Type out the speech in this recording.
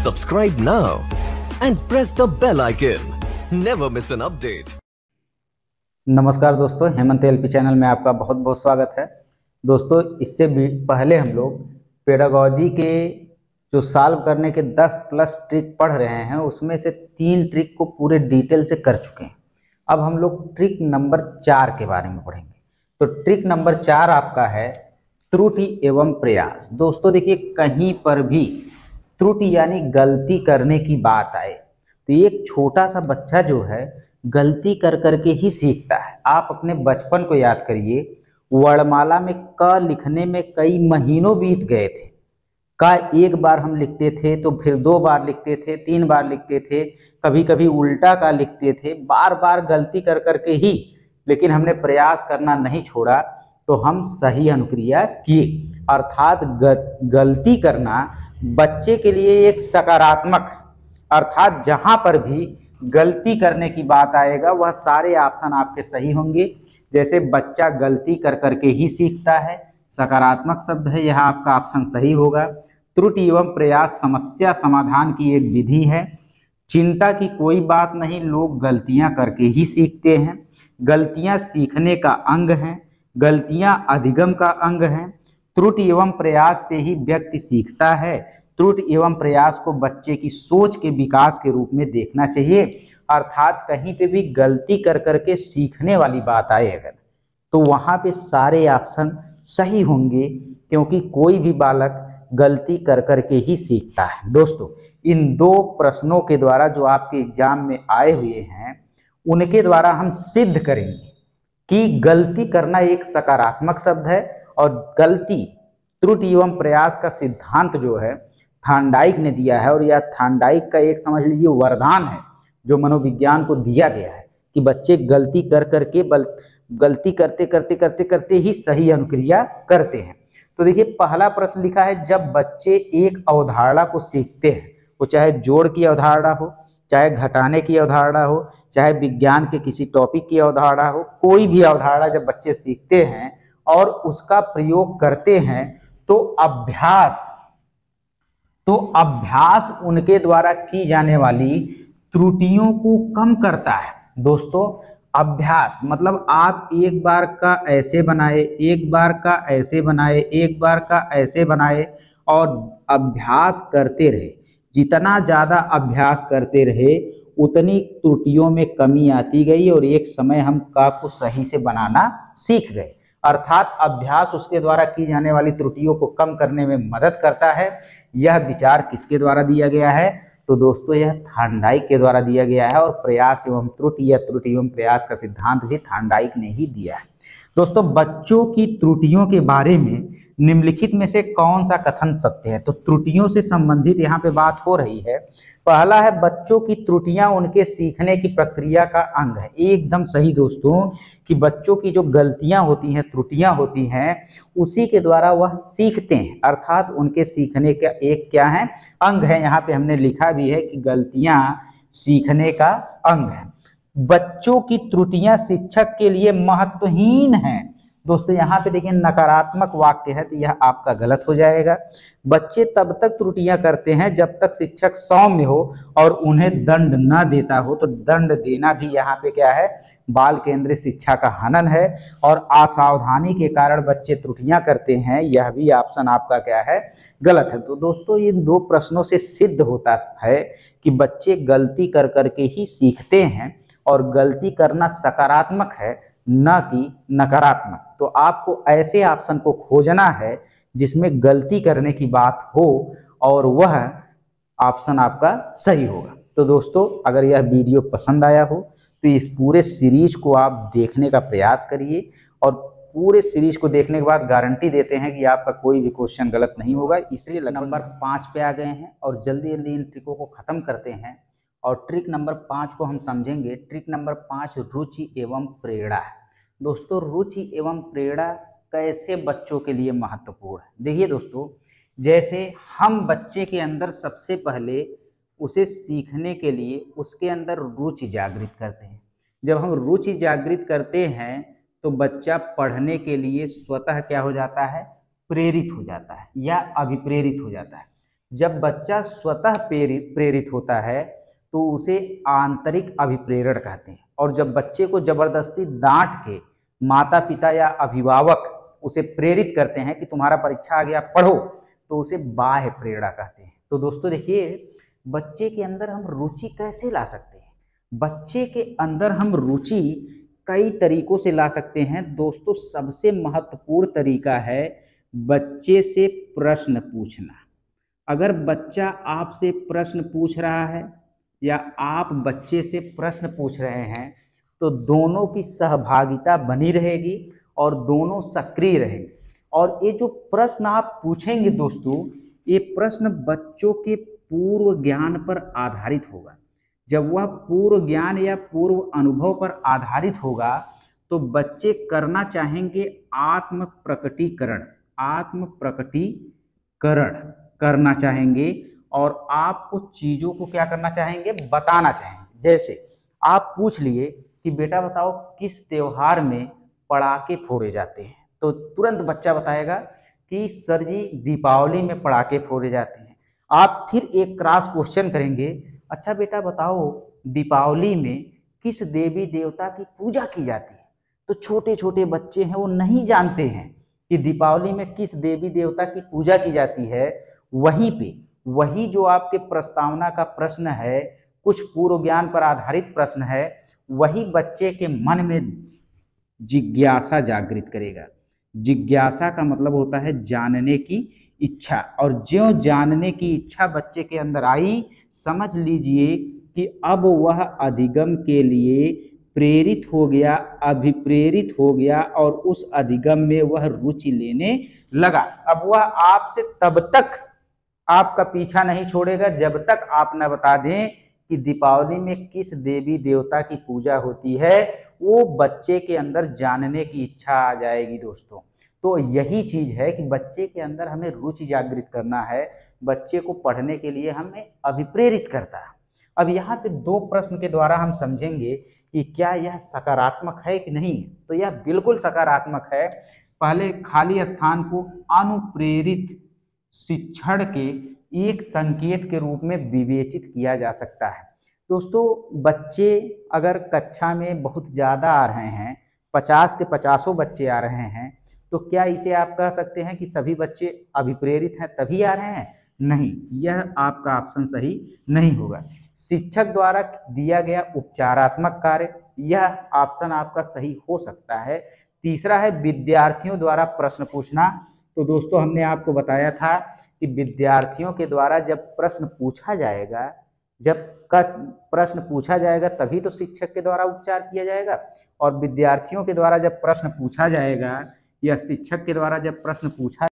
Subscribe now and press the bell icon. Never miss an update. नमस्कार दोस्तों, Hemant LP channel में आपका बहुत बहुत स्वागत है। दोस्तों, इससे भी पहले हम लोग पेडागॉजी के जो सॉल्व करने के 10+ ट्रिक पढ़ रहे हैं, उसमें से 3 ट्रिक को पूरे डिटेल से कर चुके हैं। अब हम लोग ट्रिक नंबर 4 के बारे में पढ़ेंगे। तो ट्रिक नंबर 4 आपका है त्रुटि एवं प्रयास। दोस्तों देखिए, कहीं पर भी त्रुटि यानी गलती करने की बात आए तो एक छोटा सा बच्चा जो है गलती कर करके ही सीखता है। आप अपने बचपन को याद करिए, वर्णमाला में क लिखने में कई महीनों बीत गए थे। का एक बार हम लिखते थे तो फिर 2 बार लिखते थे, 3 बार लिखते थे, कभी कभी उल्टा का लिखते थे, बार बार गलती कर करके ही, लेकिन हमने प्रयास करना नहीं छोड़ा तो हम सही अनुक्रिया किए। अर्थात गलती करना बच्चे के लिए एक सकारात्मक, अर्थात जहां पर भी गलती करने की बात आएगा वह सारे ऑप्शन आपके सही होंगे। जैसे बच्चा गलती कर करके ही सीखता है, सकारात्मक शब्द है, यह आपका ऑप्शन सही होगा। त्रुटि एवं प्रयास समस्या समाधान की एक विधि है। चिंता की कोई बात नहीं, लोग गलतियां करके ही सीखते हैं। गलतियां सीखने का अंग हैं, गलतियां अधिगम का अंग हैं। त्रुटि एवं प्रयास से ही व्यक्ति सीखता है। त्रुटि एवं प्रयास को बच्चे की सोच के विकास के रूप में देखना चाहिए। अर्थात कहीं पे भी गलती कर करके सीखने वाली बात आए अगर, तो वहां पे सारे ऑप्शन सही होंगे, क्योंकि कोई भी बालक गलती कर करके ही सीखता है। दोस्तों, इन 2 प्रश्नों के द्वारा जो आपके एग्जाम में आए हुए हैं, उनके द्वारा हम सिद्ध करेंगे कि गलती करना एक सकारात्मक शब्द है और गलती, त्रुटि एवं प्रयास का सिद्धांत जो है थार्नडाइक ने दिया है, और यह थार्नडाइक का एक समझ लीजिए वरदान है जो मनोविज्ञान को दिया गया है कि बच्चे गलती कर करके गलती करते करते करते करते ही सही अनुक्रिया करते हैं। तो देखिए, पहला प्रश्न लिखा है, जब बच्चे एक अवधारणा को सीखते हैं, वो चाहे जोड़ की अवधारणा हो, चाहे घटाने की अवधारणा हो, चाहे विज्ञान के किसी टॉपिक की अवधारणा हो, कोई भी अवधारणा जब बच्चे सीखते हैं और उसका प्रयोग करते हैं तो अभ्यास उनके द्वारा की जाने वाली त्रुटियों को कम करता है। दोस्तों, अभ्यास मतलब आप एक बार का ऐसे बनाए, एक बार का ऐसे बनाए, एक बार का ऐसे बनाए और अभ्यास करते रहे। जितना ज्यादा अभ्यास करते रहे उतनी त्रुटियों में कमी आती गई और एक समय हम का को सही से बनाना सीख गए। अर्थात अभ्यास उसके द्वारा की जाने वाली त्रुटियों को कम करने में मदद करता है। यह विचार किसके द्वारा दिया गया है? तो दोस्तों, यह थार्नडाइक के द्वारा दिया गया है और प्रयास एवं त्रुटि या त्रुटि एवं प्रयास का सिद्धांत भी थार्नडाइक ने ही दिया है। दोस्तों, बच्चों की त्रुटियों के बारे में निम्नलिखित में से कौन सा कथन सत्य है? तो त्रुटियों से संबंधित यहाँ पे बात हो रही है। पहला है, बच्चों की त्रुटियां उनके सीखने की प्रक्रिया का अंग है। एकदम सही दोस्तों, कि बच्चों की जो गलतियां होती हैं, त्रुटियां होती हैं, उसी के द्वारा वह सीखते हैं। अर्थात उनके सीखने का एक क्या है? अंग है। यहाँ पे हमने लिखा भी है कि गलतियां सीखने का अंग है। बच्चों की त्रुटियां शिक्षक के लिए महत्वहीन हैं। दोस्तों, यहाँ पे देखिए नकारात्मक वाक्य है, तो यह आपका गलत हो जाएगा। बच्चे तब तक त्रुटियां करते हैं जब तक शिक्षक सौम्य हो और उन्हें दंड न देता हो। तो दंड देना भी यहाँ पे क्या है? बाल केंद्रित शिक्षा का हनन है। और असावधानी के कारण बच्चे त्रुटियां करते हैं, यह भी ऑप्शन आपका क्या है? गलत है। तो दोस्तों, इन 2 प्रश्नों से सिद्ध होता है कि बच्चे गलती कर करके ही सीखते हैं और गलती करना सकारात्मक है, न कि नकारात्मक। तो आपको ऐसे ऑप्शन को खोजना है जिसमें गलती करने की बात हो और वह ऑप्शन आपका सही होगा। तो दोस्तों, अगर यह वीडियो पसंद आया हो तो इस पूरे सीरीज को आप देखने का प्रयास करिए, और पूरे सीरीज को देखने के बाद गारंटी देते हैं कि आपका कोई भी क्वेश्चन गलत नहीं होगा। इसलिए नंबर 5 पे आ गए हैं और जल्दी जल्दी इन ट्रिकों को खत्म करते हैं और ट्रिक नंबर 5 को हम समझेंगे। ट्रिक नंबर 5 रुचि एवं प्रेरणा है। दोस्तों, रुचि एवं प्रेरणा कैसे बच्चों के लिए महत्वपूर्ण है? देखिए दोस्तों, जैसे हम बच्चे के अंदर सबसे पहले उसे सीखने के लिए उसके अंदर रुचि जागृत करते हैं। जब हम रुचि जागृत करते हैं तो बच्चा पढ़ने के लिए स्वतः क्या हो जाता है? प्रेरित हो जाता है या अभिप्रेरित हो जाता है। जब बच्चा स्वतः प्रेरित होता है तो उसे आंतरिक अभिप्रेरण कहते हैं, और जब बच्चे को जबरदस्ती डांट के माता पिता या अभिभावक उसे प्रेरित करते हैं कि तुम्हारा परीक्षा आ गया पढ़ो, तो उसे बाह्य प्रेरणा कहते हैं। तो दोस्तों देखिए, बच्चे के अंदर हम रुचि कैसे ला सकते हैं? बच्चे के अंदर हम रुचि कई तरीकों से ला सकते हैं दोस्तों। सबसे महत्वपूर्ण तरीका है बच्चे से प्रश्न पूछना। अगर बच्चा आपसे प्रश्न पूछ रहा है या आप बच्चे से प्रश्न पूछ रहे हैं, तो दोनों की सहभागिता बनी रहेगी और दोनों सक्रिय रहेंगे। और ये जो प्रश्न आप पूछेंगे दोस्तों, ये प्रश्न बच्चों के पूर्व ज्ञान पर आधारित होगा। जब वह पूर्व ज्ञान या पूर्व अनुभव पर आधारित होगा तो बच्चे करना चाहेंगे आत्म प्रकटीकरण करना चाहेंगे, और आपको चीजों को क्या करना चाहेंगे? बताना चाहेंगे। जैसे आप पूछ लिए कि बेटा बताओ किस त्योहार में पटाखे फोड़े जाते हैं, तो तुरंत बच्चा बताएगा कि सर जी दीपावली में पटाखे फोड़े जाते हैं। आप फिर एक क्रॉस क्वेश्चन करेंगे, अच्छा बेटा बताओ दीपावली में किस देवी देवता की पूजा की जाती है? तो छोटे छोटे बच्चे हैं, वो नहीं जानते हैं कि दीपावली में किस देवी देवता की पूजा की जाती है। वहीं पे वही जो आपके प्रस्तावना का प्रश्न है, कुछ पूर्व ज्ञान पर आधारित प्रश्न है, वही बच्चे के मन में जिज्ञासा जागृत करेगा। जिज्ञासा का मतलब होता है जानने की इच्छा, और ज्यों जानने की इच्छा बच्चे के अंदर आई, समझ लीजिए कि अब वह अधिगम के लिए प्रेरित हो गया, अभिप्रेरित हो गया, और उस अधिगम में वह रुचि लेने लगा। अब वह आपसे तब तक आपका पीछा नहीं छोड़ेगा जब तक आप न बता दें कि दीपावली में किस देवी देवता की पूजा होती है। वो बच्चे के अंदर जानने की इच्छा आ जाएगी दोस्तों। तो यही चीज है कि बच्चे के अंदर हमें रुचि जागृत करना है, बच्चे को पढ़ने के लिए हमें अभिप्रेरित करता है। अब यहाँ पे दो प्रश्न के द्वारा हम समझेंगे कि क्या यह सकारात्मक है कि नहीं। तो यह बिल्कुल सकारात्मक है। पहले खाली स्थान को अनुप्रेरित शिक्षण के एक संकेत के रूप में विवेचित किया जा सकता है। दोस्तों बच्चे अगर कक्षा में बहुत ज़्यादा आ रहे हैं, 50 के 50 बच्चे आ रहे हैं, तो क्या इसे आप कह सकते हैं कि सभी बच्चे अभिप्रेरित हैं तभी आ रहे हैं? नहीं, यह आपका ऑप्शन सही नहीं होगा। शिक्षक द्वारा दिया गया उपचारात्मक कार्य, यह ऑप्शन आपका सही हो सकता है। तीसरा है विद्यार्थियों द्वारा प्रश्न पूछना। तो दोस्तों हमने आपको बताया था कि विद्यार्थियों के द्वारा जब प्रश्न पूछा जाएगा तभी तो शिक्षक के द्वारा उपचार किया जाएगा, और विद्यार्थियों के द्वारा जब प्रश्न पूछा जाएगा या शिक्षक के द्वारा जब प्रश्न पूछा